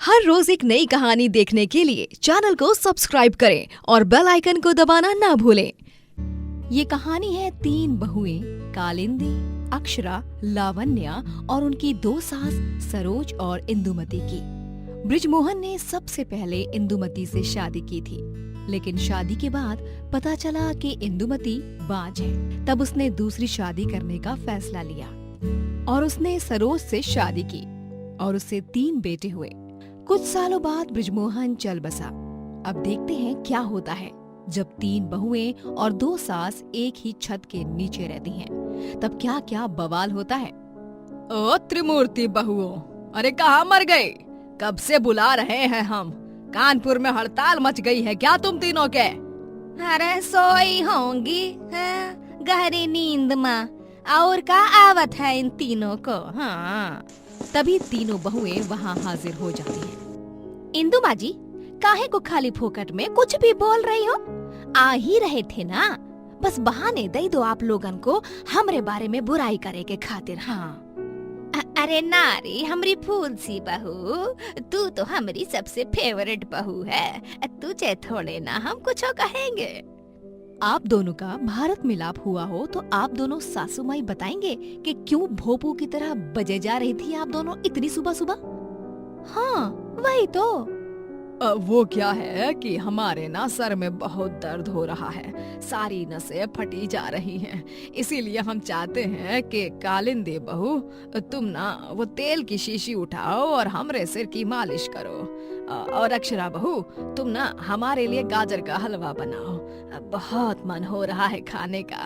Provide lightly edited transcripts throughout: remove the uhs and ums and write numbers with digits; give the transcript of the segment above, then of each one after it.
हर रोज एक नई कहानी देखने के लिए चैनल को सब्सक्राइब करें और बेल आइकन को दबाना ना भूलें। ये कहानी है 3 बहुएं कालिंदी, अक्षरा, लावण्या और उनकी 2 सास सरोज और इंदुमती की। बृजमोहन ने सबसे पहले इंदुमती से शादी की थी, लेकिन शादी के बाद पता चला कि इंदुमती बाज है। तब उसने दूसरी शादी करने का फैसला लिया और उसने सरोज से शादी की और उससे 3 बेटे हुए। कुछ सालों बाद बृजमोहन चल बसा। अब देखते हैं क्या होता है जब 3 बहुएं और 2 सास एक ही छत के नीचे रहती हैं। तब क्या क्या बवाल होता है। ओ त्रिमूर्ति बहुओं, अरे कहाँ मर गए? कब से बुला रहे हैं हम। कानपुर में हड़ताल मच गई है क्या तुम तीनों के? अरे सोई होंगी गहरी नींद में, और का आवत है इन तीनों को। हाँ, तभी तीनों बहुएं वहाँ हाजिर हो जाती हैं। इंदु माँ जी, काहे को खाली फोकट में कुछ भी बोल रही हो? आ ही रहे थे ना, बस बहाने दे दो आप लोगन को हमरे बारे में बुराई करे के खातिर। हाँ, अरे नारी हमरी फूल सी बहू, तू तो हमारी सबसे फेवरेट बहू है, तुझे थोड़े ना हम कुछ कहेंगे। आप दोनों का भारत मिलाप हुआ हो तो आप दोनों सासू माई बताएंगे कि क्यों भोपू की तरह बजे जा रही थी आप दोनों इतनी सुबह सुबह। हाँ वही तो। वो क्या है कि हमारे ना सर में बहुत दर्द हो रहा है, सारी नसें फटी जा रही हैं। इसीलिए हम चाहते हैं कि कालिंदी बहू तुम ना वो तेल की शीशी उठाओ और हमरे सिर की मालिश करो। और अक्षरा बहू तुम ना हमारे लिए गाजर का हलवा बनाओ, बहुत मन हो रहा है खाने का।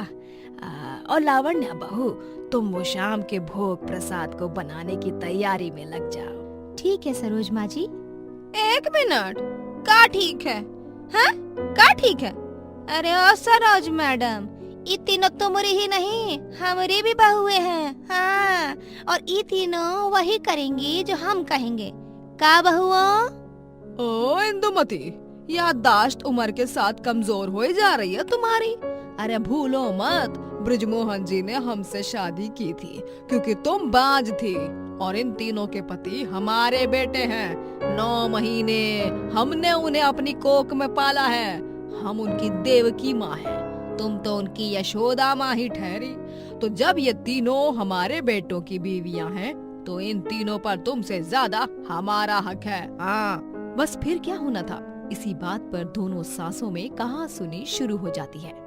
और लावण्या बहू तुम वो शाम के भोग प्रसाद को बनाने की तैयारी में लग जाओ। ठीक है सरोज माँ जी। 1 मिनट, का ठीक है? हाँ? का ठीक है? अरे ओ सरोज मैडम, ये तीनों तुम्हारी ही नहीं हमारी भी बहुएं हैं। हाँ, और ये तीनों वही करेंगी जो हम कहेंगे। का बहुओं? ओ इंदुमती, याददाश्त उम्र के साथ कमजोर हो जा रही है तुम्हारी। अरे भूलो मत, बृजमोहन जी ने हमसे शादी की थी क्योंकि तुम बाज थी, और इन तीनों के पति हमारे बेटे हैं। 9 महीने हमने उन्हें अपनी कोख में पाला है। हम उनकी देवकी माँ हैं, तुम तो उनकी यशोदा माँ ही ठहरी। तो जब ये तीनों हमारे बेटों की बीवियाँ हैं, तो इन तीनों पर तुमसे ज्यादा हमारा हक है। हाँ, बस फिर क्या होना था। इसी बात पर दोनों सासों में कहासुनी शुरू हो जाती है।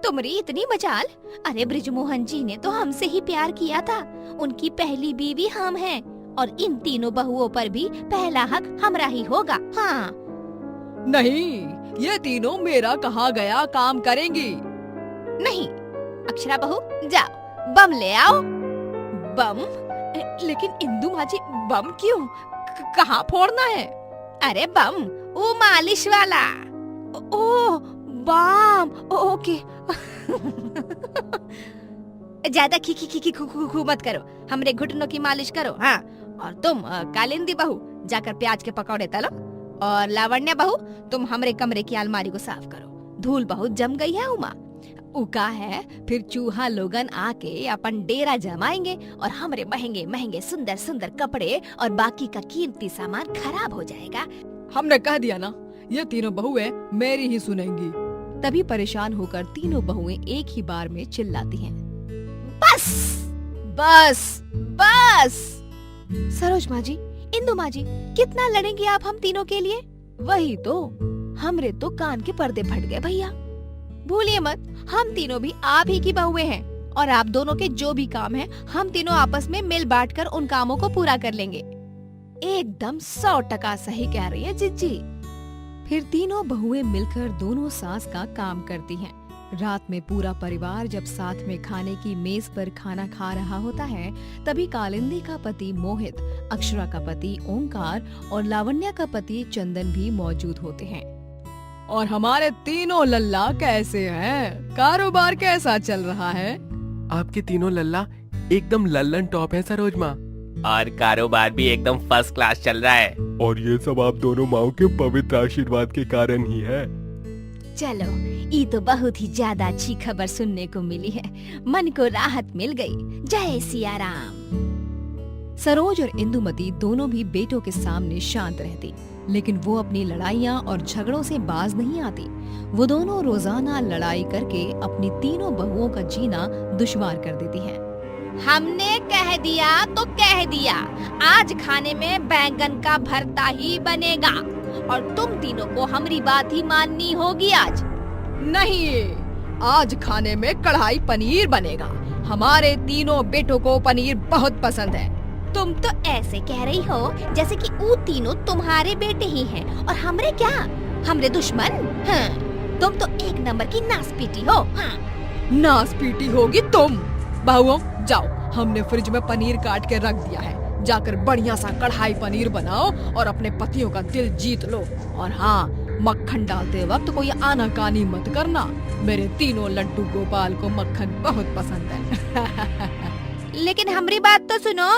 तुम्हारी इतनी मजाल? अरे बृजमोहन जी ने तो हमसे ही प्यार किया था, उनकी पहली बीवी हम हैं, और इन तीनों बहुओं पर भी पहला हक हमरा ही होगा। हाँ। नहीं, ये तीनों मेरा कहा गया काम करेंगी। नहीं, अक्षरा बहू जाओ बम ले आओ। बम? लेकिन इंदु माँ जी, बम क्यों? कहाँ फोड़ना है? अरे बम, वो मालिश वाला। ओ बम, ओके। ज्यादा खी मत करो, हमरे घुटनों की मालिश करो। हाँ, और तुम कालिंदी बहू जाकर प्याज के पकौड़े तलो, और लावण्या बहू तुम हमरे कमरे की अलमारी को साफ करो, धूल बहुत जम गई है उमा। उका है फिर चूहा लोगन आके अपन डेरा जमाएंगे और हमरे महंगे महंगे सुंदर सुंदर कपड़े और बाकी का कीमती सामान खराब हो जाएगा। हमने कह दिया ना, ये तीनों बहुएं मेरी ही सुनेंगी। तभी परेशान होकर तीनों बहुएं एक ही बार में चिल्लाती हैं। बस बस बस। सरोज माँ जी, इंदु माँ जी, कितना लड़ेंगी आप हम तीनों के लिए? वही तो, हमरे तो कान के पर्दे फट गए भैया। भूलिए मत, हम तीनों भी आप ही की बहुएं हैं, और आप दोनों के जो भी काम है हम तीनों आपस में मिल बांट कर उन कामों को पूरा कर लेंगे। एकदम 100% सही कह रही है जिज्जी। फिर तीनों बहुएं मिलकर दोनों सास का काम करती हैं। रात में पूरा परिवार जब साथ में खाने की मेज पर खाना खा रहा होता है, तभी कालिंदी का पति मोहित, अक्षरा का पति ओंकार और लावण्या का पति चंदन भी मौजूद होते हैं। और हमारे तीनों लल्ला कैसे हैं? कारोबार कैसा चल रहा है? आपके तीनों लल्ला एकदम लल्लन टॉप है सरोज माँ, और कारोबार भी एकदम फर्स्ट क्लास चल रहा है। और ये सब आप दोनों माओ के पवित्र आशीर्वाद के कारण ही है। चलो, ये तो बहुत ही ज्यादा अच्छी खबर सुनने को मिली है, मन को राहत मिल गई। जय सिया राम। सरोज और इंदुमती दोनों भी बेटों के सामने शांत रहती, लेकिन वो अपनी लड़ाइयाँ और झगड़ों से बाज नहीं आती। वो दोनों रोजाना लड़ाई करके अपनी तीनों बहुओं का जीना दुश्वार कर देती हैं। हमने कह दिया तो कह दिया, आज खाने में बैंगन का भरता ही बनेगा और तुम तीनों को हमारी बात ही माननी होगी आज। नहीं, आज खाने में कढ़ाई पनीर बनेगा। हमारे तीनों बेटों को पनीर बहुत पसंद है। तुम तो ऐसे कह रही हो जैसे कि वो तीनों तुम्हारे बेटे ही हैं और हमरे क्या, हमरे दुश्मन। हाँ, तुम तो एक नंबर की नासपीटी हो। हाँ। नासपीटी होगी तुम। बहुओं जाओ, हमने फ्रिज में पनीर काट के रख दिया है, जाकर बढ़िया सा कढ़ाई पनीर बनाओ और अपने पतियों का दिल जीत लो। और हाँ, मक्खन डालते वक्त कोई आनाकानी मत करना, मेरे तीनों लड्डू गोपाल को मक्खन बहुत पसंद है। लेकिन हमारी बात तो सुनो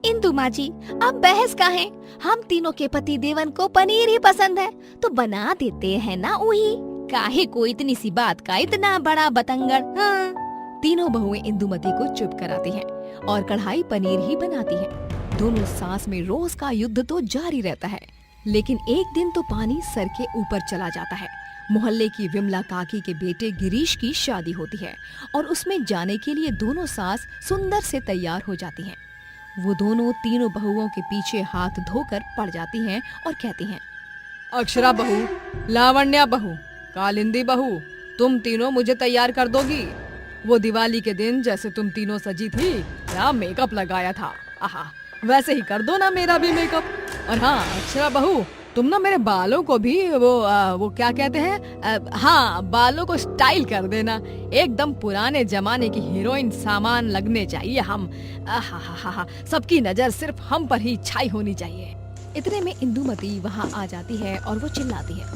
इंदु माँ जी, अब बहस का है? हम तीनों के पति देवन को पनीर ही पसंद है तो बना देते हैं ना वही। काहे को इतनी सी बात का इतना बड़ा बतंगड़। हाँ। तीनों बहुएं इंदुमती को चुप कराती हैं और कढ़ाई पनीर ही बनाती हैं। दोनों सास में रोज का युद्ध तो जारी रहता है, लेकिन एक दिन तो पानी सर के ऊपर चला जाता है। मोहल्ले की विमला काकी के बेटे गिरीश की शादी होती है और उसमें जाने के लिए दोनों सास सुंदर से तैयार हो जाती हैं। वो दोनों तीनों बहुओं के पीछे हाथ धोकर पड़ जाती हैं और कहती हैं, अक्षरा बहू, लावण्या बहू, कालिंदी बहू, तुम तीनों मुझे तैयार कर दोगी? वो दिवाली के दिन जैसे तुम तीनों सजी थी, क्या मेकअप लगाया था, आहा, वैसे ही कर दो ना मेरा भी मेकअप। और हाँ अक्षरा बहू, तुम ना मेरे बालों को भी वो क्या कहते हैं, हाँ, बालों को स्टाइल कर देना, एकदम पुराने जमाने की हीरोइन सामान लगने चाहिए हम। आहा, सबकी नजर सिर्फ हम पर ही छाई होनी चाहिए। इतने में इंदुमती वहाँ आ जाती है और वो चिल्लाती है,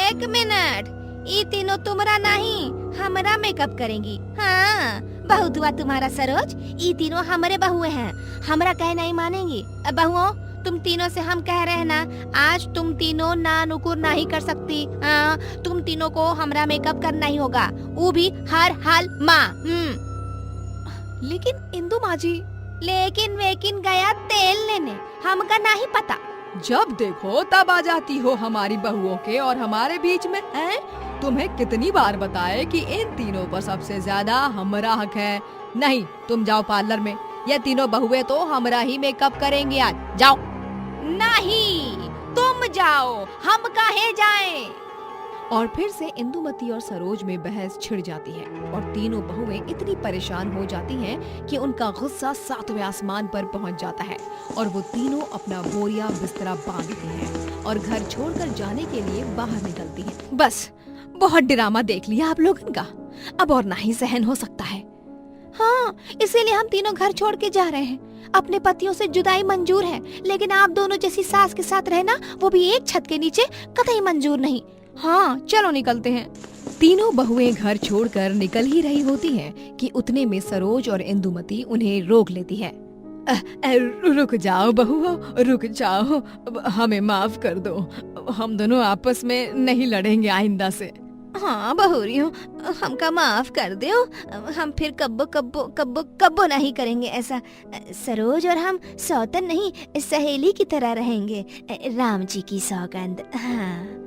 एक मिनट, ये तीनों तुम्हारा नहीं हमारा मेकअप करेंगी। हाँ, बहुत हुआ तुम्हारा सरोज, ये तीनों हमारे बहुए हैं, हमारा कहना ही मानेंगी। बहुओं, तुम तीनों से हम कह रहे हैं ना, आज तुम तीनों ना नुकुर नहीं कर सकती। हाँ, तुम तीनों को हमारा मेकअप करना ही होगा, वो भी हर हाल माँ। लेकिन इंदु माँ जी, लेकिन वेकिन गया तेल लेने, हमका नहीं पता। जब देखो तब आ जाती हो हमारी बहुओं के और हमारे बीच में। हैं? तुम्हें कितनी बार बताए कि इन तीनों पर सबसे ज्यादा हमारा हक है। नहीं, तुम जाओ पार्लर में, ये तीनों बहुएं तो हमारा ही मेकअप करेंगे आज, जाओ। नहीं, तुम जाओ, हम काहे जाएं? और फिर से इंदुमती और सरोज में बहस छिड़ जाती है और तीनों बहुएं इतनी परेशान हो जाती हैं कि उनका गुस्सा 7वें आसमान पर पहुंच जाता है और वो तीनों अपना बोरिया बिस्तरा बांधती हैं और घर छोड़कर जाने के लिए बाहर निकलती हैं। बस, बहुत ड्रामा देख लिया आप लोगों का, अब और नहीं सहन हो सकता है। हाँ, इसीलिए हम तीनों घर छोड़ के जा रहे हैं। अपने पतियों से जुदाई मंजूर है, लेकिन आप दोनों जैसी सास के साथ रहना, वो भी एक छत के नीचे, कतई मंजूर नहीं। हाँ, चलो निकलते हैं। तीनों बहुएं घर छोड़कर निकल ही रही होती हैं कि उतने में सरोज और इंदुमती उन्हें रोक लेती है। रुक जाओ बहुओं, रुक जाओ, हमें माफ कर दो, हम दोनों आपस में नहीं लड़ेंगे आइंदा से। हाँ बहुरियों, हमका माफ कर दो, हम फिर कब्बो नहीं करेंगे ऐसा। सरोज और हम सौतन नहीं, सहेली की तरह रहेंगे, राम जी की सौगंध। हाँ।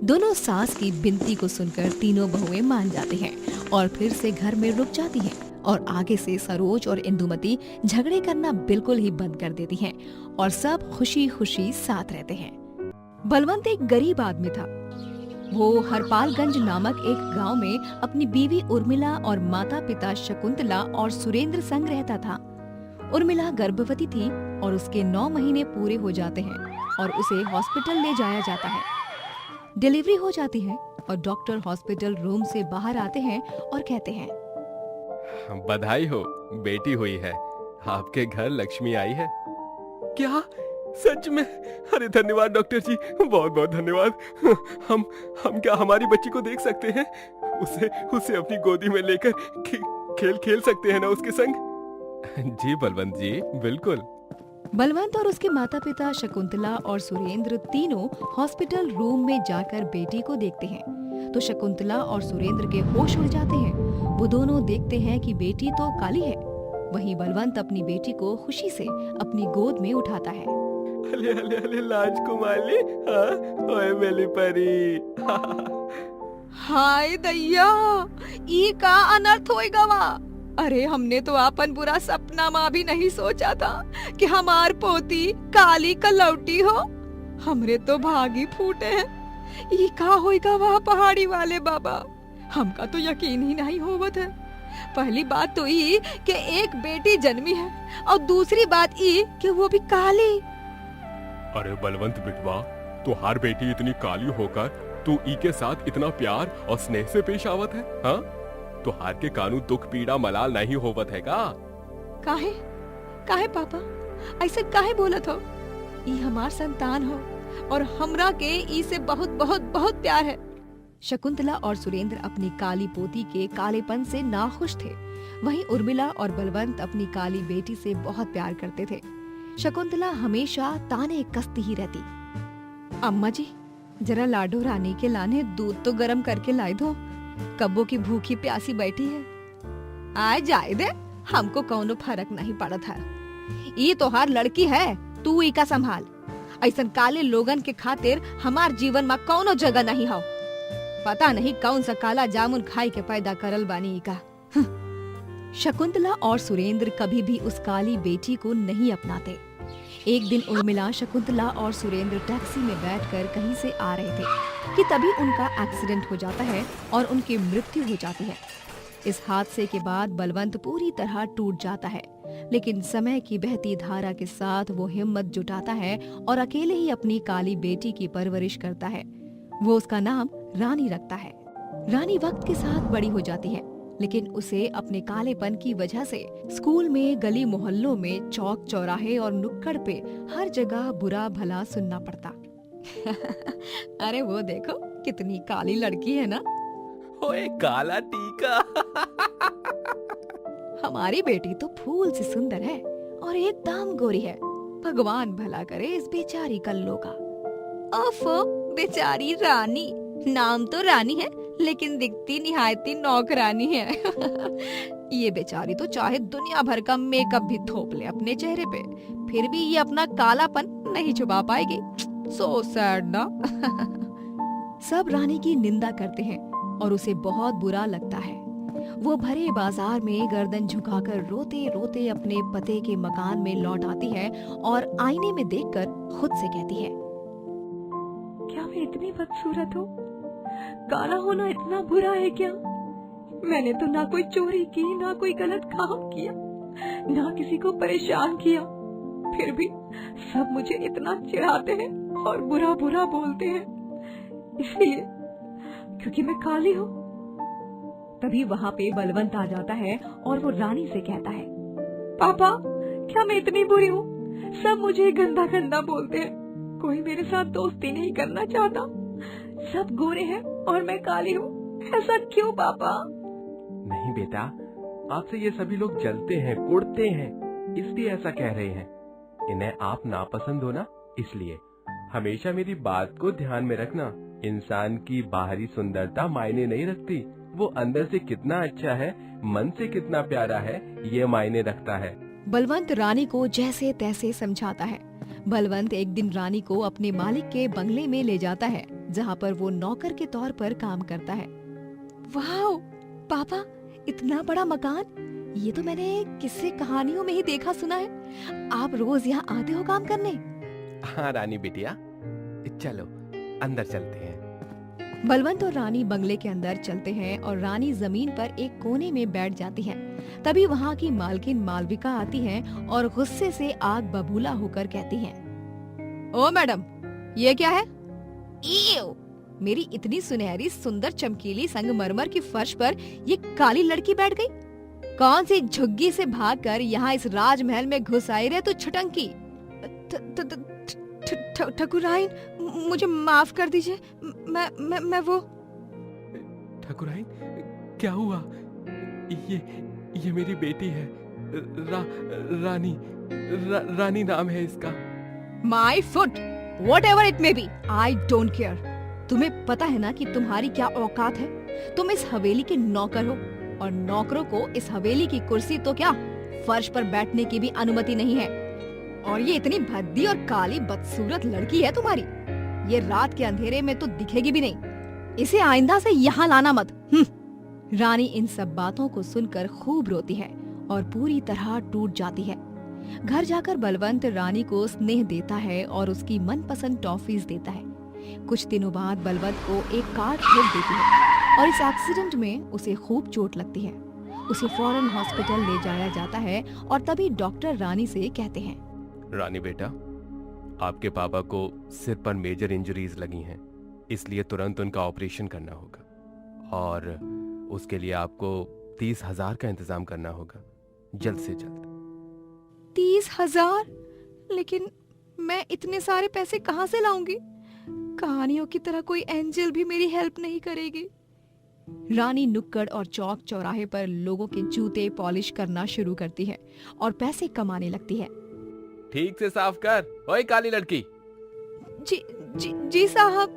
दोनों सास की बिनती को सुनकर तीनों बहुएं मान जाती हैं और फिर से घर में रुक जाती हैं और आगे से सरोज और इंदुमती झगड़े करना बिल्कुल ही बंद कर देती हैं और सब खुशी खुशी साथ रहते हैं। बलवंत एक गरीब आदमी था। वो हरपालगंज नामक एक गांव में अपनी बीवी उर्मिला और माता पिता शकुंतला और सुरेंद्र संग रहता था। उर्मिला गर्भवती थी और उसके 9 महीने पूरे हो जाते हैं और उसे हॉस्पिटल ले जाया जाता है। डिलीवरी हो जाती है और डॉक्टर हॉस्पिटल रूम से बाहर आते हैं और कहते हैं, बधाई हो, बेटी हुई है, आपके घर लक्ष्मी आई है। क्या सच में? अरे धन्यवाद डॉक्टर जी, बहुत बहुत धन्यवाद। हम क्या हमारी बच्ची को देख सकते हैं? उसे अपनी गोदी में लेकर खेल सकते हैं ना उसके संग? जी बलवंत जी, बिल्कुल। बलवंत और उसके माता पिता शकुंतला और सुरेंद्र तीनों हॉस्पिटल रूम में जाकर बेटी को देखते हैं तो शकुंतला और सुरेंद्र के होश उड़ जाते हैं। वो दोनों देखते हैं कि बेटी तो काली है। वहीं बलवंत अपनी बेटी को खुशी से अपनी गोद में उठाता है। अले अले अले राजकुमारी, हाँ, ओए मेरी परी। हाय दैया, ई का अनर्थ होएगा वा। अरे हमने तो अपन बुरा सपना में भी नहीं सोचा था कि हमार पोती काली कलौटी हो। हमरे तो भागी फूटे हैं। ई का होएगा वह पहाड़ी वाले बाबा, हमका तो यकीन ही नहीं होवत है। पहली बात तो ई कि एक बेटी जन्मी है और दूसरी बात ई कि वो भी काली। अरे बलवंत बिटवा, तुहार बेटी इतनी काली होकर तू ई के साथ इतना प्यार और स्नेह से पेश आवत है, हाँ? तुहार के कानू दुख पीड़ा मलाल नहीं होवत है का? काहे काहे पापा ऐसे काहे बोलत हो? ई हमार संतान हो और हमरा के ई से बहुत बहुत बहुत प्यार है। शकुंतला और सुरेंद्र अपनी काली पोती के कालेपन से नाखुश थे। वहीं उर्मिला और बलवंत अपनी काली बेटी से बहुत प्यार करते थे। शकुंतला हमेशा ताने कसती ही रहती। अम्मा जी, जरा लाडो रानी के लाने दूध तो गरम करके लाई दो, कब्बो की भूखी प्यासी बैठी है। आए जाए दे, हमको कौनो फर्क नहीं पड़त है। ये तो हर लड़की है, तू ई का संभाल। ऐसन काले लोगन के खातिर हमार जीवन में कौनो जगह नहीं हो। पता नहीं कौन सा काला जामुन खाई के पैदा करल बानी ई का। शकुंतला और सुरेंद्र कभी भी उस काली बेटी को नहीं अपनाते। एक दिन उर्मिला, शकुंतला और सुरेंद्र टैक्सी में बैठकर कहीं से आ रहे थे कि तभी उनका एक्सीडेंट हो जाता है और उनकी मृत्यु हो जाती है। इस हादसे के बाद बलवंत पूरी तरह टूट जाता है, लेकिन समय की बहती धारा के साथ वो हिम्मत जुटाता है और अकेले ही अपनी काली बेटी की परवरिश करता है। वो उसका नाम रानी रखता है। रानी वक्त के साथ बड़ी हो जाती है, लेकिन उसे अपने कालेपन की वजह से स्कूल में, गली मोहल्लों में, चौक चौराहे और नुक्कड़ पे हर जगह बुरा भला सुनना पड़ता। अरे वो देखो कितनी काली लड़की है ना। ओए काला टीका। हमारी बेटी तो फूल सी सुंदर है और एकदम गोरी है। भगवान भला करे इस बेचारी कल्लो का। ओफो, बेचारी रानी। नाम तो रानी है लेकिन दिखती निहायती नौकरानी है। ये बेचारी तो चाहे दुनिया भर का मेकअप भी थोप ले अपने चेहरे पे, फिर भी ये अपना कालापन नहीं छुपा पाएगी। सो सैड ना। सब रानी की निंदा करते हैं और उसे बहुत बुरा लगता है। वो भरे बाजार में गर्दन झुकाकर रोते रोते अपने पति के मकान में लौट आती है और आईने में देखकर खुद से कहती है, क्या मैं इतनी बदसूरत हूँ? काला होना इतना बुरा है क्या? मैंने तो ना कोई चोरी की, ना कोई गलत काम किया, ना किसी को परेशान किया, फिर भी सब मुझे इतना चिढ़ाते हैं और बुरा बुरा बोलते हैं, इसलिए क्योंकि मैं काली हूँ। तभी वहाँ पे बलवंत आ जाता है और वो रानी से कहता है, पापा, क्या मैं इतनी बुरी हूँ? सब मुझे गंदा गंदा बोलते हैं, कोई मेरे साथ दोस्ती नहीं करना चाहता, सब गोरे हैं और मैं काली हूँ। ऐसा क्यों पापा? नहीं बेटा, आपसे ये सभी लोग जलते हैं, कुड़ते हैं, इसलिए ऐसा कह रहे हैं। इन्हें आप नापसंद हो ना, इसलिए हमेशा मेरी बात को ध्यान में रखना। इंसान की बाहरी सुंदरता मायने नहीं रखती, वो अंदर से कितना अच्छा है, मन से कितना प्यारा है, ये मायने रखता है। बलवंत रानी को जैसे तैसे समझाता है। बलवंत एक दिन रानी को अपने मालिक के बंगले में ले जाता है, जहाँ पर वो नौकर के तौर पर काम करता है। वाह पापा, इतना बड़ा मकान! ये तो मैंने किस्से कहानियों में ही देखा सुना है। आप रोज यहाँ आते हो काम करने? हाँ रानी बिटिया, चलो अंदर चलते हैं। बलवंत और रानी बंगले के अंदर चलते हैं और रानी जमीन पर एक कोने में बैठ जाती है। तभी वहाँ की मालकिन मालविका आती है और गुस्से से आग बबूला होकर कहती है, ओ मैडम, ये क्या है? ईव! मेरी इतनी सुनहरी सुंदर चमकीली संगमरमर की फर्श पर ये काली लड़की बैठ गई। कौन सी झुग्गी से भागकर यहाँ इस राजमहल में घुस आई रे तू छुटंकी? ठकुराइन, मुझे माफ कर दीजिए। मैं वो। ठकुराइन, क्या हुआ? ये मेरी बेटी है, रानी नाम है इसका। My foot, whatever it may be, I don't care। तुम्हें पता है ना कि तुम्हारी क्या औकात है? तुम इस हवेली के नौकर हो और नौकरों को इस हवेली की कुर्सी तो क्या फर्श पर बैठने की भी अनुमति नहीं है। और ये इतनी भद्दी और काली बदसूरत लड़की है तुम्हारी, ये रात के अंधेरे में तो दिखेगी भी नहीं। इसे आइंदा से यहाँ लाना मत। रानी इन सब बातों को सुनकर खूब रोती है और पूरी तरह टूट जाती है। घर जाकर बलवंत रानी को स्नेह देता है और उसकी मनपसंद टॉफीज देता है। कुछ दिनों बाद बलवंत को एक कार ठोक देती है और इस एक्सीडेंट में उसे खूब चोट लगती है। उसे फौरन हॉस्पिटल ले जाया जाता है और तभी डॉक्टर रानी से कहते हैं, रानी बेटा, आपके पापा को सिर पर मेजर इंजरीज लगी हैं, इसलिए तुरंत उनका ऑपरेशन करना होगा और उसके लिए आपको 30,000 का इंतजाम करना होगा, जल्द से जल्द। 30,000? लेकिन मैं इतने सारे पैसे कहाँ से लाऊंगी? कहानियों की तरह कोई एंजल भी मेरी हेल्प नहीं करेगी। रानी नुक्कड़ और चौक चौराहे पर लोगों के जूते पॉलिश करना शुरू करती है और पैसे कमाने लगती है। ठीक से साफ कर, ओए काली लड़की। जी साहब।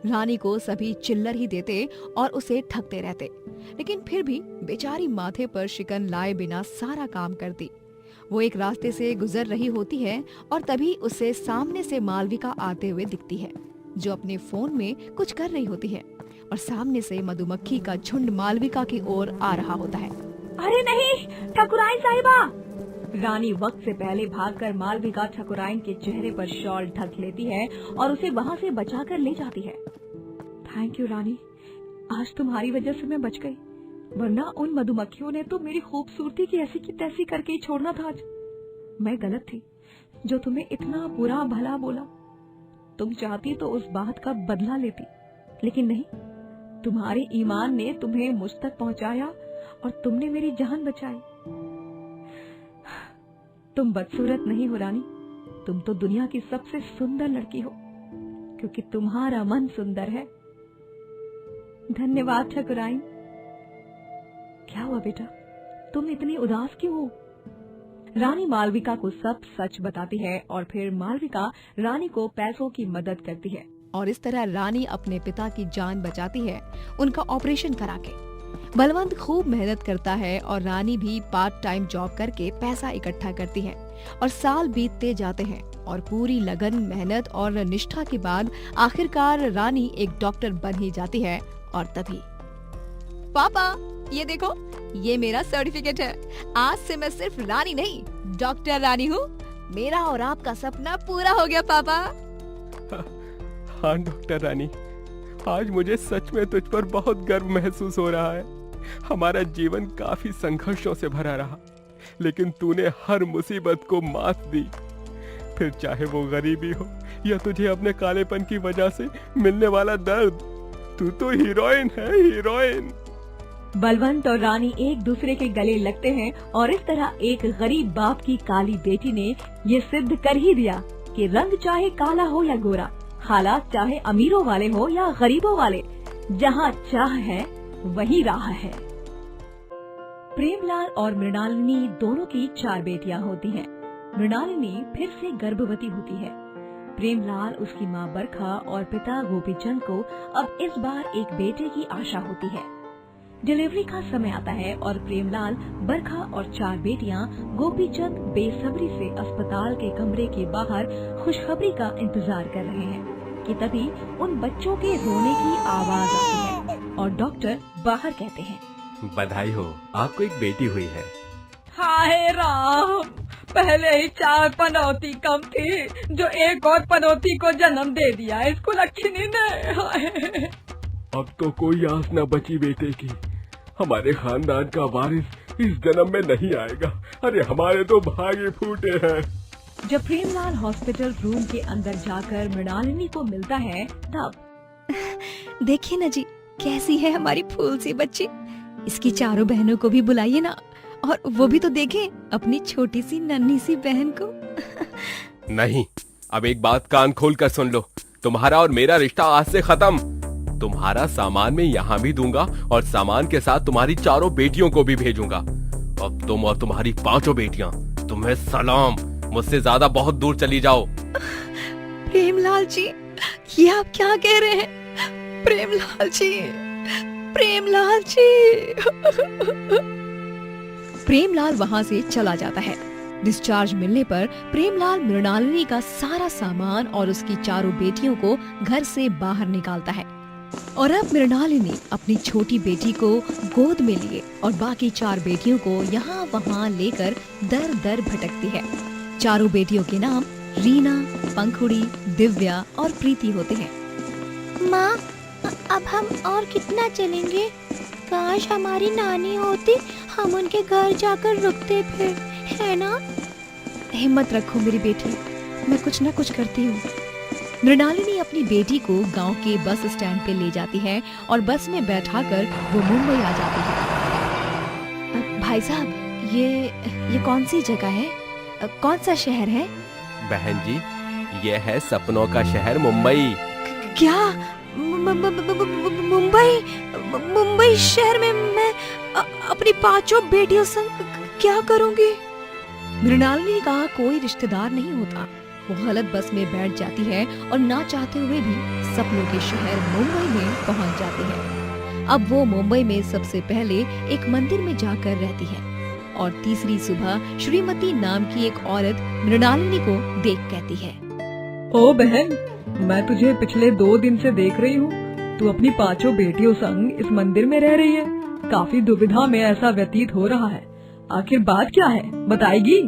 रानी को सभी चिल्लर ही देते और उसे ठगते रहते, लेकिन फिर भी बेचारी माथे पर शिकन लाए बिना सारा काम करती। वो एक रास्ते से गुजर रही होती है और तभी उसे सामने से मालविका आते हुए दिखती है, जो अपने फोन में कुछ कर रही होती है और सामने से मधुमक्खी का झुंड मालविका की ओर आ रहा होता है। अरे नहीं, ठाकुराइन साहिबा! रानी वक्त से पहले भागकर मालविका ठाकुराइन के चेहरे पर शॉल ढक लेती है और उसे वहाँ से बचाकर ले जाती है। थैंक यू रानी, आज तुम्हारी वजह से मैं बच गई, वरना उन मधुमक्खियों ने तो मेरी खूबसूरती की ऐसी की तैसी करके ही छोड़ना था। आज मैं गलत थी जो तुम्हें इतना बुरा भला बोला। तुम चाहती तो उस बात का बदला लेती, लेकिन नहीं, तुम्हारे ईमान ने तुम्हें मुझ तक पहुंचाया और तुमने मेरी जान बचाई। तुम बदसूरत नहीं हो रानी, तुम तो दुनिया की सबसे सुंदर लड़की हो, क्योंकि तुम्हारा मन सुंदर है। धन्यवाद ठाकुराइन। क्या हुआ बेटा, तुम इतनी उदास क्यों हो? रानी मालविका को सब सच बताती है और फिर मालविका रानी को पैसों की मदद करती है और इस तरह रानी अपने पिता की जान बचाती है, उनका ऑपरेशन करा के। बलवंत खूब मेहनत करता है और रानी भी पार्ट टाइम जॉब करके पैसा इकट्ठा करती है और साल बीतते जाते हैं और पूरी लगन, मेहनत और निष्ठा के बाद आखिरकार रानी एक डॉक्टर बन ही जाती है। और तभी पापा, ये देखो, ये मेरा सर्टिफिकेट है। आज से मैं सिर्फ रानी नहीं, डॉक्टर रानी हूँ। मेरा और आपका सपना पूरा हो गया पापा। हाँ डॉक्टर रानी, आज मुझे सच में तुझ पर बहुत गर्व महसूस हो रहा है। हमारा जीवन काफी संघर्षों से भरा रहा, लेकिन तूने हर मुसीबत को मात दी, फिर चाहे वो गरीबी हो या तुझे अपने कालेपन की वजह से मिलने वाला दर्द। तू तो हीरोइन है, हीरोइन। बलवंत और रानी एक दूसरे के गले लगते हैं और इस तरह एक गरीब बाप की काली बेटी ने ये सिद्ध कर ही दिया कि रंग चाहे काला हो या गोरा, हालात चाहे अमीरों वाले हो या गरीबों वाले, जहाँ चाह है वही राह है। प्रेमलाल और मृणालिनी दोनों की 4 बेटियां होती हैं। मृणालिनी फिर से गर्भवती होती है। प्रेमलाल, उसकी माँ बरखा और पिता गोपीचंद को अब इस बार एक बेटे की आशा होती है। डिलीवरी का समय आता है और प्रेमलाल, बरखा और 4 बेटियां गोपीचंद बेसब्री से अस्पताल के कमरे के बाहर खुशखबरी का इंतजार कर रहे हैं कि तभी उन बच्चों के रोने की आवाज आती है और डॉक्टर बाहर कहते हैं, बधाई हो, आपको एक बेटी हुई है। हाय राम, पहले ही 4 पनौती कम थी, जो एक और पनौती को जन्म दे दिया इसको लक्ष्मी ने। हाय। अब तो कोई आस न बची बेटे की। हमारे खानदान का वारिस इस जन्म में नहीं आएगा। अरे हमारे तो भागे फूटे हैं। जब प्रेमलाल हॉस्पिटल रूम के अंदर जाकर मृणालिनी को मिलता है तब देखिए ना जी, कैसी है हमारी फूल सी बच्ची। इसकी 4 बहनों को भी बुलाइए ना, और वो भी तो देखें अपनी छोटी सी नन्ही सी बहन को। नहीं, अब एक बात कान खोल कर सुन लो, तुम्हारा और मेरा रिश्ता आज से खत्म। तुम्हारा सामान मैं यहाँ भी दूंगा और सामान के साथ तुम्हारी 4 बेटियों को भी भेजूंगा। अब तुम और तुम्हारी 5 बेटियां, तुम्हें सलाम, मुझसे ज्यादा बहुत दूर चली जाओ। प्रेमलाल जी, ये आप क्या कह रहे हैं? प्रेमलाल जी, प्रेमलाल जी। प्रेमलाल वहाँ से चला जाता है। डिस्चार्ज मिलने पर प्रेमलाल मृणालिनी का सारा सामान और उसकी चारों बेटियों को घर से बाहर निकालता है और अब मृणालिनी अपनी छोटी बेटी को गोद में लिए और बाकी 4 बेटियों को यहाँ वहाँ लेकर दर दर भटकती है। चारों बेटियों के नाम रीना, पंखुड़ी, दिव्या और प्रीति होते हैं। माँ, अब हम और कितना चलेंगे? काश हमारी नानी होती, हम उनके घर जाकर रुकते फिर, है ना? हिम्मत रखो मेरी बेटी, मैं कुछ न कुछ करती हूँ। मृणालिनी अपनी बेटी को गांव के बस स्टैंड पे ले जाती है और बस में बैठाकर वो मुंबई आ जाती है। भाई साहब, ये कौन सी जगह है? कौन सा शहर है? बहन जी, ये है सपनों का शहर मुंबई। क्या? मुंबई शहर में मैं अपनी 5 बेटियों संग क्या करूंगी? मृणालिनी का कोई रिश्तेदार नहीं होता। वो गलत बस में बैठ जाती है और ना चाहते हुए भी सपनों के शहर मुंबई में पहुंच जाती है। अब वो मुंबई में सबसे पहले एक मंदिर में जाकर रहती है और तीसरी सुबह श्रीमती नाम की एक औरत मृणालिनी को देख कहती है, ओ बहन, मैं तुझे पिछले 2 दिन से देख रही हूँ। तू अपनी 5 बेटियों संग इस मंदिर में रह रही है। काफी दुविधा में ऐसा व्यतीत हो रहा है। आखिर बात क्या है, बताएगी?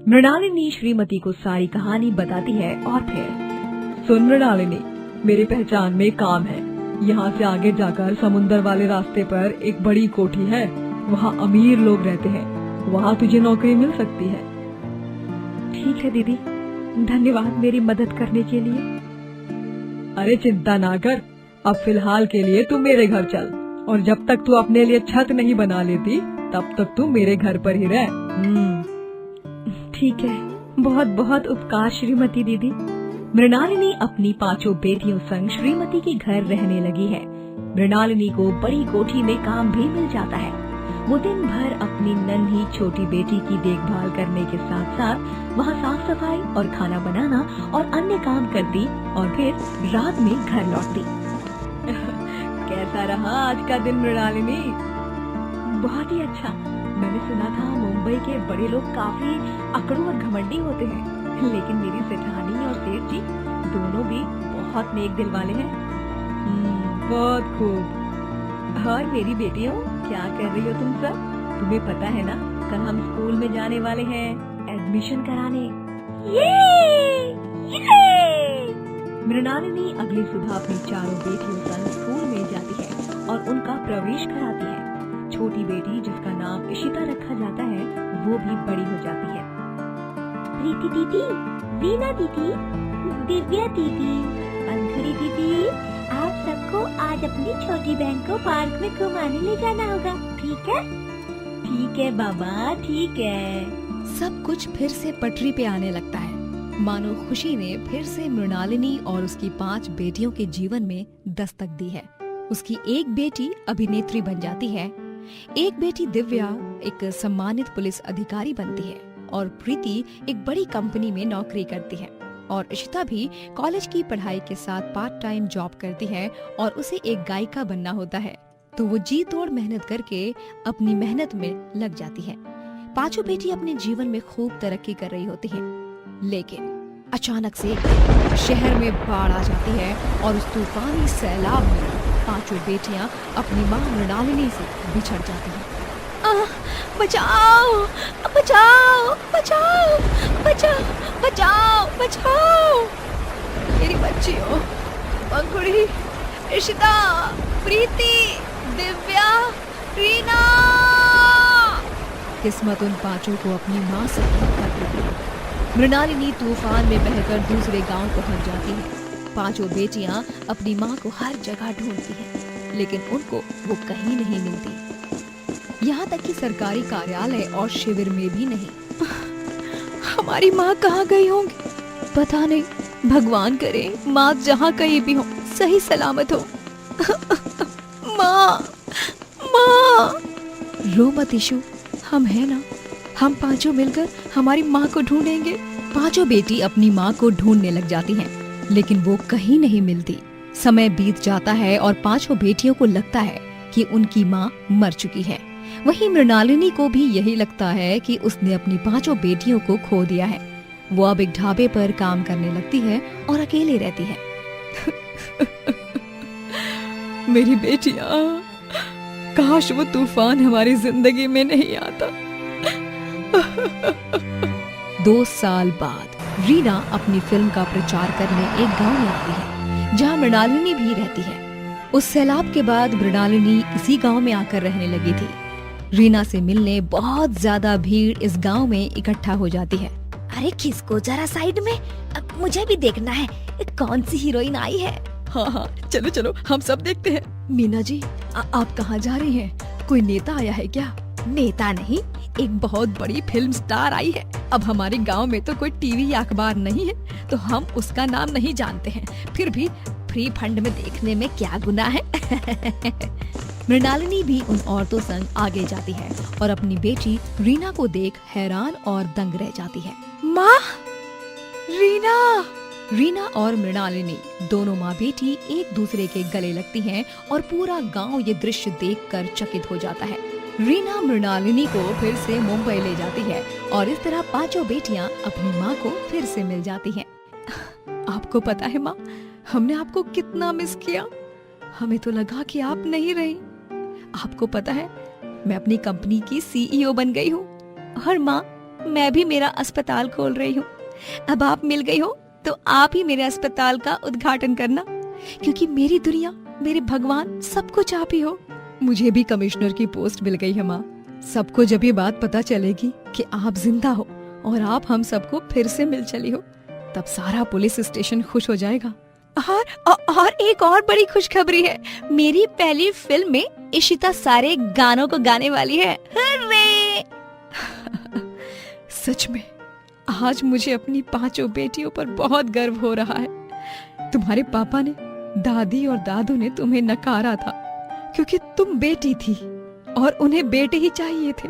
मृणालिनी श्रीमती को सारी कहानी बताती है और फिर, सुन मृणालिनी, मेरी पहचान में काम है। यहाँ से आगे जाकर समुंदर वाले रास्ते पर एक बड़ी कोठी है। वहाँ अमीर लोग रहते हैं। वहाँ तुझे नौकरी मिल सकती है। ठीक है दीदी, धन्यवाद मेरी मदद करने के लिए। अरे चिंता ना कर, अब फिलहाल के लिए तू मेरे घर चल और जब तक तू अपने लिए छत नहीं बना लेती तब तक तू मेरे घर पर ही रह। ठीक है, बहुत बहुत उपकार श्रीमती दीदी। मृणालिनी अपनी 5 बेटियों संग श्रीमती के घर रहने लगी है। मृणालिनी को बड़ी कोठी में काम भी मिल जाता है। वो दिन भर अपनी नन्ही छोटी बेटी की देखभाल करने के साथ साथ वहाँ साफ सफाई और खाना बनाना और अन्य काम करती और फिर रात में घर लौटती। कैसा रहा आज का दिन मृणालिनी? बहुत ही अच्छा। मैंने सुना था मुंबई के बड़े लोग काफी अकड़ू और घमंडी होते हैं, लेकिन मेरी सेठानी और सेठ जी दोनों भी बहुत नेक दिल वाले हैं। बहुत खूब। और मेरी बेटियों, क्या कर रही हो तुम सब? तुम्हें पता है ना, कल हम स्कूल में जाने वाले हैं एडमिशन कराने। मृणालिनी अगली सुबह अपनी 4 बेटियों संग स्कूल में जाती है और उनका प्रवेश कराती है। छोटी बेटी, जिसका नाम इशिता रखा जाता है, वो भी बड़ी हो जाती है। प्रीति दीदी, रीना दीदी, दिव्या दीदी, पंखुड़ी दीदी, आप सबको आज अपनी छोटी बहन को पार्क में घुमाने ले जाना होगा, ठीक है? ठीक है बाबा, ठीक है। सब कुछ फिर से पटरी पे आने लगता है। मानो खुशी ने फिर से मृणालिनी और उसकी 5 बेटियों के जीवन में दस्तक दी है। उसकी एक बेटी अभिनेत्री बन जाती है, एक बेटी दिव्या एक सम्मानित पुलिस अधिकारी बनती है और प्रीति एक बड़ी कंपनी में नौकरी करती है और इशिता भी कॉलेज की पढ़ाई के साथ पार्ट टाइम जॉब करती है और उसे एक गायिका बनना होता है, तो वो जी तोड़ मेहनत करके अपनी मेहनत में लग जाती है। 5 बेटी अपने जीवन में खूब तरक्की कर रही होती हैं, लेकिन अचानक से शहर में बाढ़ आ जाती है और उस तूफानी सैलाब में 5 बेटियां अपनी मां मृणालिनी से बिछड़ जाती हैं। बचाओ, बचाओ, बचाओ, बचाओ, बचाओ, बचाओ मेरी बच्चियों, पंखुड़ी, इशिता, प्रीति, दिव्या, रीना। किस्मत उन 5 को अपनी मां से कर देती है। मृणालिनी तूफान में बहकर दूसरे गांव पहुंच जाती है। 5 बेटियां अपनी मां को हर जगह ढूंढती हैं, लेकिन उनको वो कहीं नहीं मिलती। यहाँ तक कि सरकारी कार्यालय और शिविर में भी नहीं। हमारी माँ कहाँ गई होंगी? पता नहीं, भगवान करे माँ जहाँ कहीं भी हो सही सलामत हो। माँ, माँ, रो मत इशू, हम है ना, हम 5 मिलकर हमारी माँ को ढूंढेंगे। 5 बेटी अपनी माँ को ढूंढने लग जाती हैं, लेकिन वो कहीं नहीं मिलती। समय बीत जाता है और 5 बेटियों को लगता है कि उनकी माँ मर चुकी है। वहीं मृणालिनी को भी यही लगता है कि उसने अपनी 5 बेटियों को खो दिया है। वो अब एक ढाबे पर काम करने लगती है और अकेले रहती है। मेरी बेटियां, काश वो तूफान हमारी जिंदगी में नहीं आता। 2 साल बाद रीना अपनी फिल्म का प्रचार करने एक गांव में आती है, जहां मृणालिनी भी रहती है। उस सैलाब के बाद मृणालिनी इसी गांव में आकर रहने लगी थी। रीना से मिलने बहुत ज्यादा भीड़ इस गांव में इकट्ठा हो जाती है। अरे खिसको जरा साइड में, अब मुझे भी देखना है कौन सी हीरोइन आई है। हाँ हाँ, चलो चलो, हम सब देखते हैं। मीना जी, आप कहाँ जा रही हैं? कोई नेता आया है क्या? नेता नहीं, एक बहुत बड़ी फिल्म स्टार आई है। अब हमारे गांव में तो कोई टीवी या अखबार नहीं है, तो हम उसका नाम नहीं जानते हैं। फिर भी फ्री फंड में देखने में क्या गुनाह है। मृणालिनी भी उन औरतों संग आगे जाती है और अपनी बेटी रीना को देख हैरान और दंग रह जाती है। माँ, रीना! रीना और मृणालिनी दोनों माँ बेटी एक दूसरे के गले लगती हैं और पूरा गांव ये दृश्य देखकर चकित हो जाता है। रीना मृणालिनी को फिर से मुंबई ले जाती है और इस तरह 5 बेटियां अपनी माँ को फिर से मिल जाती हैं। आपको पता है माँ, हमने आपको कितना मिस किया। हमें तो लगा कि आप नहीं रही। आपको पता है, मैं अपनी कंपनी की CEO बन गई हूँ। और माँ, मैं भी मेरा अस्पताल खोल रही हूँ। अब आप मिल गई हो तो आप ही मेरे अस्पताल का उद्घाटन करना, क्योंकि मेरी दुनिया, मेरे भगवान, सब कुछ आप ही हो। मुझे भी कमिश्नर की पोस्ट मिल गई है माँ। सबको जब ये बात पता चलेगी कि आप जिंदा हो और आप हम सबको फिर से मिल चली हो, तब सारा पुलिस स्टेशन खुश हो जाएगा। और एक और बड़ी खुशखबरी है, मेरी पहली फिल्म में इशिता सारे गानों को गाने वाली है। हर्रे! सच में आज मुझे अपनी 5 बेटियों पर बहुत गर्व हो रहा है। तुम्हारे पापा ने, दादी और दादू ने तुम्हें नकारा था क्योंकि तुम बेटी थी और उन्हें बेटे ही चाहिए थे।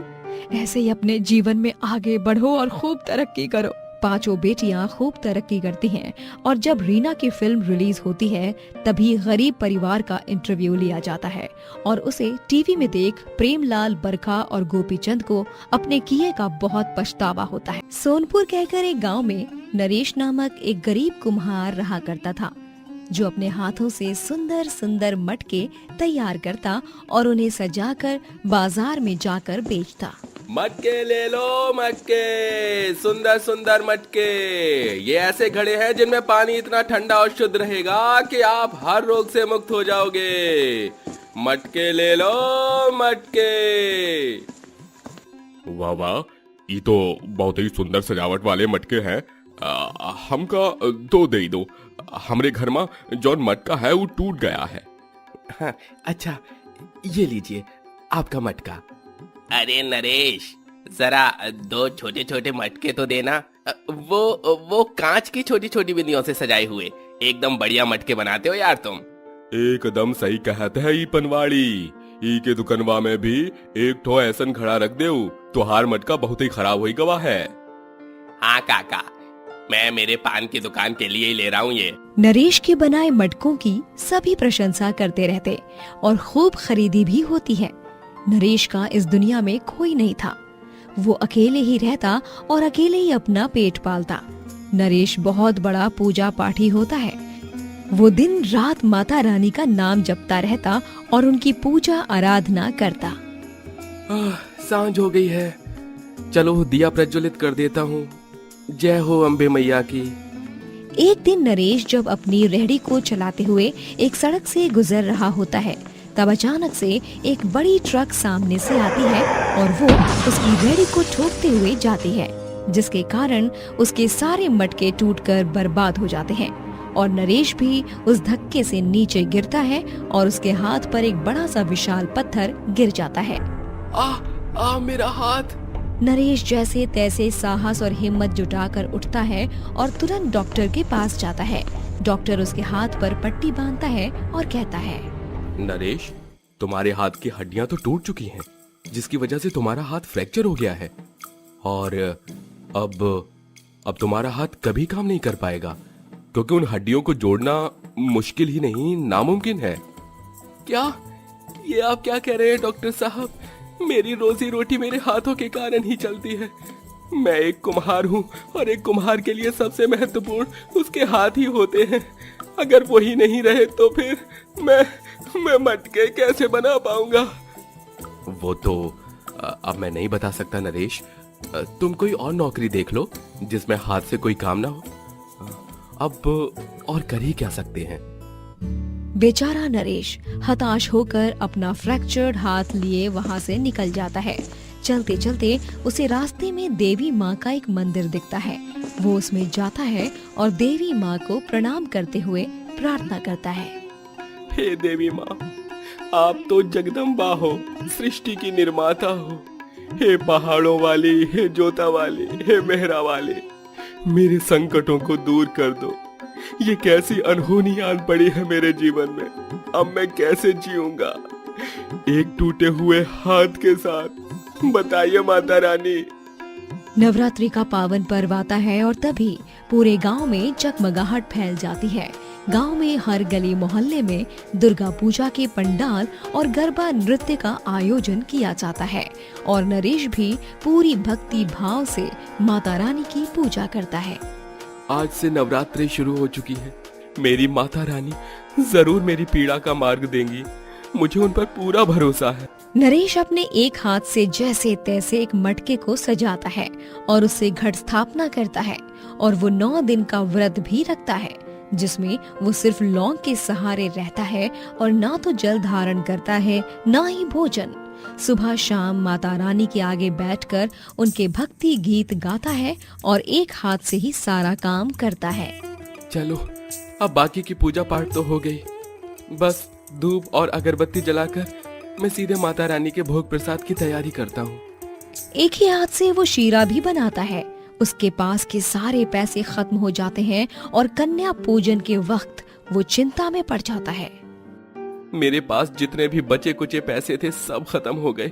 ऐसे ही अपने जीवन में आगे बढ़ो और खूब तरक्की करो। 5 बेटियां खूब तरक्की करती हैं और जब रीना की फिल्म रिलीज होती है तभी गरीब परिवार का इंटरव्यू लिया जाता है और उसे टीवी में देख प्रेमलाल, बरखा और गोपीचंद को अपने किए का बहुत पछतावा होता है। सोनपुर कहकर एक गांव में नरेश नामक एक गरीब कुम्हार रहा करता था, जो अपने हाथों से सुंदर सुंदर मटके तैयार करता और उन्हें सजाकर बाजार में जाकर बेचता। मटके ले लो, मटके, सुंदर सुंदर मटके। ये ऐसे घड़े हैं जिनमें पानी इतना ठंडा और शुद्ध रहेगा कि आप हर रोग से मुक्त हो जाओगे। मटके ले लो, मटके। वाह वाह, ये तो बहुत ही सुंदर सजावट वाले मटके हैं। हमका 2 दे दो। हमरे घर में जौन मटका है वो टूट गया है। हाँ, अच्छा, ये लीजिए आपका मटका। अरे नरेश, जरा 2 छोटे छोटे मटके तो देना। वो कांच की छोटी छोटी बिंदियों से सजाए हुए एकदम बढ़िया मटके बनाते हो यार तुम। एकदम सही कहते है ई पनवाड़ी। ई के दुकनवा में भी एक ठो ऐसन घड़ा रख दे तो हार मटका बहुत ही खराब हुई गवा है। हाँ काका, मैं मेरे पान की दुकान के लिए ही ले रहा हूँ ये। नरेश के बनाए मटकों की सभी प्रशंसा करते रहते और खूब खरीदी भी होती है। नरेश का इस दुनिया में कोई नहीं था। वो अकेले ही रहता और अकेले ही अपना पेट पालता। नरेश बहुत बड़ा पूजा पाठी होता है। वो दिन रात माता रानी का नाम जपता रहता और उनकी पूजा आराधना करता। सांझ हो गई है, चलो दिया प्रज्वलित कर देता हूँ। जय हो अम्बे मैया की। एक दिन नरेश जब अपनी रेहड़ी को चलाते हुए एक सड़क से गुजर रहा होता है, तब अचानक से एक बड़ी ट्रक सामने से आती है और वो उसकी रेहड़ी को ठोकते हुए जाती है, जिसके कारण उसके सारे मटके टूटकर बर्बाद हो जाते हैं और नरेश भी उस धक्के से नीचे गिरता है और उसके हाथ पर एक बड़ा सा विशाल पत्थर गिर जाता है। मेरा हाथ। नरेश जैसे तैसे साहस और हिम्मत जुटाकर उठता है और तुरंत डॉक्टर के पास जाता है। डॉक्टर उसके हाथ पर पट्टी बांधता है और कहता है, नरेश, तुम्हारे हाथ की हड्डियां तो टूट चुकी हैं, जिसकी वजह से तुम्हारा हाथ फ्रैक्चर हो गया है और अब तुम्हारा हाथ कभी काम नहीं कर पाएगा, क्योंकि उन हड्डियों को जोड़ना मुश्किल ही नहीं नामुमकिन है। क्या? ये आप क्या कह रहे हैं डॉक्टर साहब? मेरी रोजी रोटी मेरे हाथों के कारण ही चलती है। मैं एक कुम्हार हूँ और एक कुम्हार के लिए सबसे महत्वपूर्ण उसके हाथ ही होते हैं। अगर वही नहीं रहे तो फिर मैं मटके कैसे बना पाऊंगा? वो तो अब मैं नहीं बता सकता नरेश। तुम कोई और नौकरी देख लो जिसमें हाथ से कोई काम ना हो। अब और कर ही क्या सकते हैं? बेचारा नरेश हताश होकर अपना फ्रैक्चर्ड हाथ लिए वहाँ से निकल जाता है। चलते चलते उसे रास्ते में देवी माँ का एक मंदिर दिखता है। वो उसमें जाता है और देवी माँ को प्रणाम करते हुए प्रार्थना करता है। हे देवी माँ, आप तो जगदम्बा हो, सृष्टि की निर्माता हो। हे पहाड़ों वाली, हे जोता वाली, हे मेहरा वाली, मेरे संकटों को दूर कर दो। ये कैसी अनहोनी आन पड़ी है मेरे जीवन में, अब मैं कैसे जीऊंगा एक टूटे हुए हाथ के साथ? बताइए माता रानी। नवरात्रि का पावन पर्व आता है और तभी पूरे गांव में जगमगाहट फैल जाती है। गांव में हर गली मोहल्ले में दुर्गा पूजा के पंडाल और गरबा नृत्य का आयोजन किया जाता है और नरेश भी पूरी भक्ति भाव से माता रानी की पूजा करता है। आज से नवरात्रि शुरू हो चुकी है। मेरी माता रानी जरूर मेरी पीड़ा का मार्ग देंगी, मुझे उन पर पूरा भरोसा है। नरेश अपने एक हाथ से जैसे तैसे एक मटके को सजाता है और उससे घट स्थापना करता है और वो 9 दिन का व्रत भी रखता है, जिसमें वो सिर्फ लौंग के सहारे रहता है और ना तो जल धारण करता है ना ही भोजन। सुबह शाम माता रानी के आगे बैठकर उनके भक्ति गीत गाता है और एक हाथ से ही सारा काम करता है। चलो अब बाकी की पूजा पाठ तो हो गई, बस धूप और अगरबत्ती जलाकर मैं सीधे माता रानी के भोग प्रसाद की तैयारी करता हूँ। एक ही हाथ से वो शीरा भी बनाता है। उसके पास के सारे पैसे खत्म हो जाते हैं और कन्या पूजन के वक्त वो चिंता में पड़ जाता है। मेरे पास जितने भी बचे कुचे पैसे थे सब खत्म हो गए।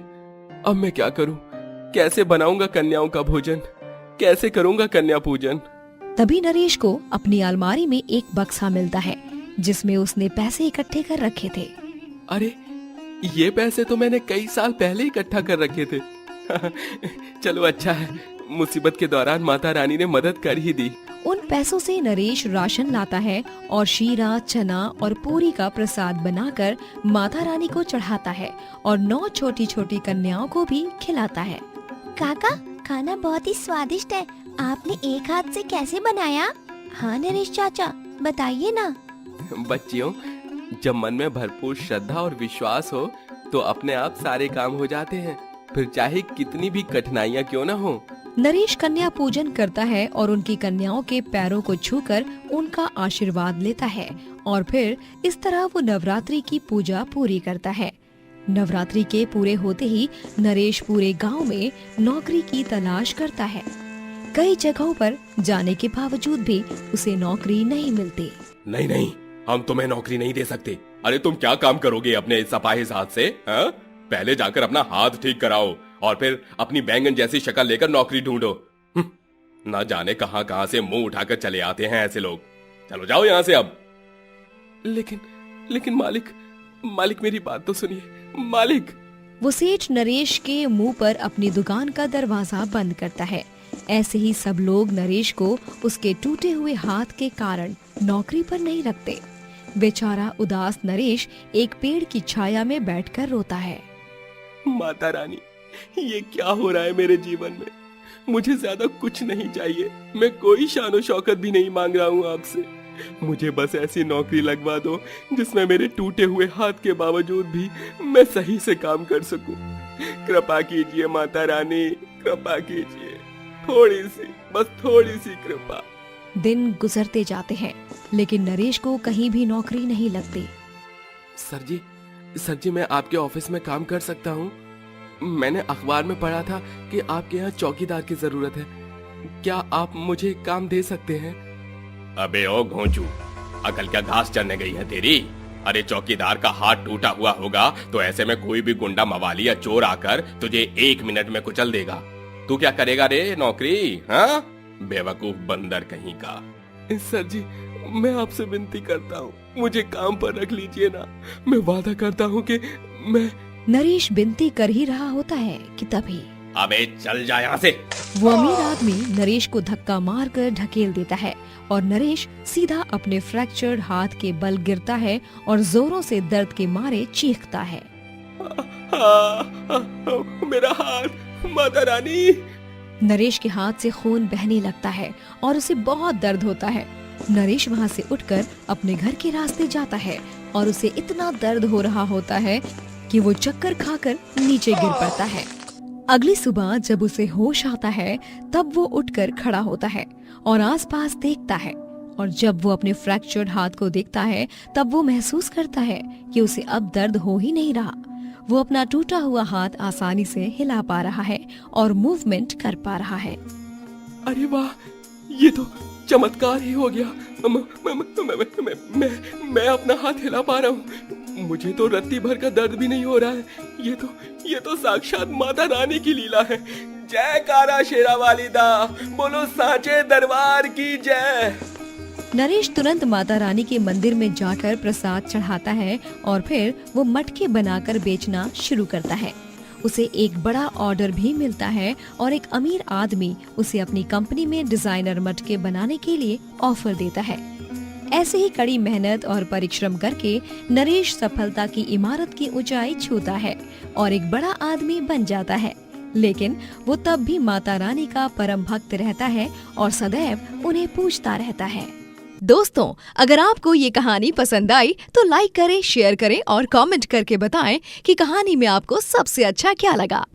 अब मैं क्या करूं? कैसे बनाऊंगा कन्याओं का भोजन? कैसे करूंगा कन्या पूजन? तभी नरेश को अपनी अलमारी में एक बक्सा मिलता है जिसमें उसने पैसे इकट्ठे कर रखे थे। अरे ये पैसे तो मैंने कई साल पहले इकट्ठा कर रखे थे। चलो अच्छा है, मुसीबत के दौरान माता रानी ने मदद कर ही दी। उन पैसों से नरेश राशन लाता है और शीरा, चना और पूरी का प्रसाद बनाकर माता रानी को चढ़ाता है और 9 छोटी छोटी कन्याओं को भी खिलाता है। काका, खाना बहुत ही स्वादिष्ट है। आपने एक हाथ से कैसे बनाया? हाँ नरेश चाचा, बताइए ना। बच्चियों, जब मन में भरपूर श्रद्धा और विश्वास हो तो अपने आप सारे काम हो जाते हैं, फिर चाहे कितनी भी कठिनाइयाँ क्यों न हो। नरेश कन्या पूजन करता है और उनकी कन्याओं के पैरों को छूकर उनका आशीर्वाद लेता है और फिर इस तरह वो नवरात्रि की पूजा पूरी करता है। नवरात्रि के पूरे होते ही नरेश पूरे गांव में नौकरी की तलाश करता है। कई जगहों पर जाने के बावजूद भी उसे नौकरी नहीं मिलती। नहीं नहीं, हम तुम्हें नौकरी नहीं दे सकते। अरे तुम क्या काम करोगे अपने इस अपाहिज हाथ से? हाँ? पहले जाकर अपना हाथ ठीक कराओ और फिर अपनी बैंगन जैसी शक्ल लेकर नौकरी ढूंढो। ना जाने कहां कहां से मुंह उठाकर चले आते हैं ऐसे लोग। चलो जाओ यहां से अब। लेकिन मालिक मेरी बात तो सुनिए मालिक। वो सेठ नरेश के मुंह पर अपनी दुकान का दरवाजा बंद करता है। ऐसे ही सब लोग नरेश को उसके टूटे हुए हाथ के कारण नौकरी पर नहीं रखते। बेचारा उदास नरेश एक पेड़ की छाया में बैठकर रोता है। माता रानी, ये क्या हो रहा है मेरे जीवन में? मुझे ज्यादा कुछ नहीं चाहिए, मैं कोई शानो शौकत भी नहीं मांग रहा हूँ आपसे। मुझे बस ऐसी नौकरी लगवा दो जिसमें मेरे टूटे हुए हाथ के बावजूद भी मैं सही से काम कर सकूं। कृपा कीजिए माता रानी, कृपा कीजिए, बस थोड़ी सी कृपा। दिन गुजरते जाते हैं लेकिन नरेश को कहीं भी नौकरी नहीं लगती। सर जी मैं आपके ऑफिस में काम कर सकता हूँ। मैंने अखबार में पढ़ा था कि आपके यहाँ चौकीदार की जरूरत है। क्या आप मुझे काम दे सकते हैं? अबे ओ घोंचू, अकल क्या घास चरने गई है तेरी? अरे चौकीदार का हाथ टूटा हुआ होगा तो ऐसे में कोई भी गुंडा मवाली या चोर आकर तुझे 1 मिनट में कुचल देगा। तू क्या करेगा रे नौकरी? हाँ, बेवकूफ बंदर कहीं का। सर जी मैं आपसे विनती करता हूँ, मुझे काम पर रख लीजिए ना। मैं वादा करता हूँ कि नरेश विनती कर ही रहा होता है कि तभी अबे चल जा यहाँ से। वो अमीर आदमी नरेश को धक्का मारकर ढकेल देता है और नरेश सीधा अपने फ्रैक्चर्ड हाथ के बल गिरता है और जोरों से दर्द के मारे चीखता है। मेरा हाथ, माता रानी। नरेश के हाथ से खून बहने लगता है और उसे बहुत दर्द होता है। नरेश वहाँ से उठकर अपने घर के रास्ते जाता है और उसे इतना दर्द हो रहा होता है कि वो चक्कर खाकर नीचे गिर पड़ता है। अगली सुबह जब उसे होश आता है तब वो उठकर खड़ा होता है और आसपास देखता है, और जब वो अपने फ्रैक्चर्ड हाथ को देखता है तब वो महसूस करता है कि उसे अब दर्द हो ही नहीं रहा। वो अपना टूटा हुआ हाथ आसानी से हिला पा रहा है और मूवमेंट कर पा रहा है। अरे वाह, ये तो चमत्कार ही हो गया। मैं अपना हाथ हिला पा रहा हूँ। मुझे तो रत्ती भर का दर्द भी नहीं हो रहा है। ये तो साक्षात माता रानी की लीला है। जयकारा शेरा वालिदा, बोलो सांचे दरबार की जय। नरेश तुरंत माता रानी के मंदिर में जाकर प्रसाद चढ़ाता है और फिर वो मटके बनाकर बेचना शुरू करता है। उसे एक बड़ा ऑर्डर भी मिलता है और एक अमीर आदमी उसे अपनी कंपनी में डिजाइनर मटके बनाने के लिए ऑफर देता है। ऐसे ही कड़ी मेहनत और परिश्रम करके नरेश सफलता की इमारत की ऊंचाई छूता है और एक बड़ा आदमी बन जाता है। लेकिन वो तब भी माता रानी का परम भक्त रहता है और सदैव उन्हें पूजता रहता है। दोस्तों, अगर आपको ये कहानी पसंद आई तो लाइक करें, शेयर करें और कमेंट करके बताएं कि कहानी में आपको सबसे अच्छा क्या लगा।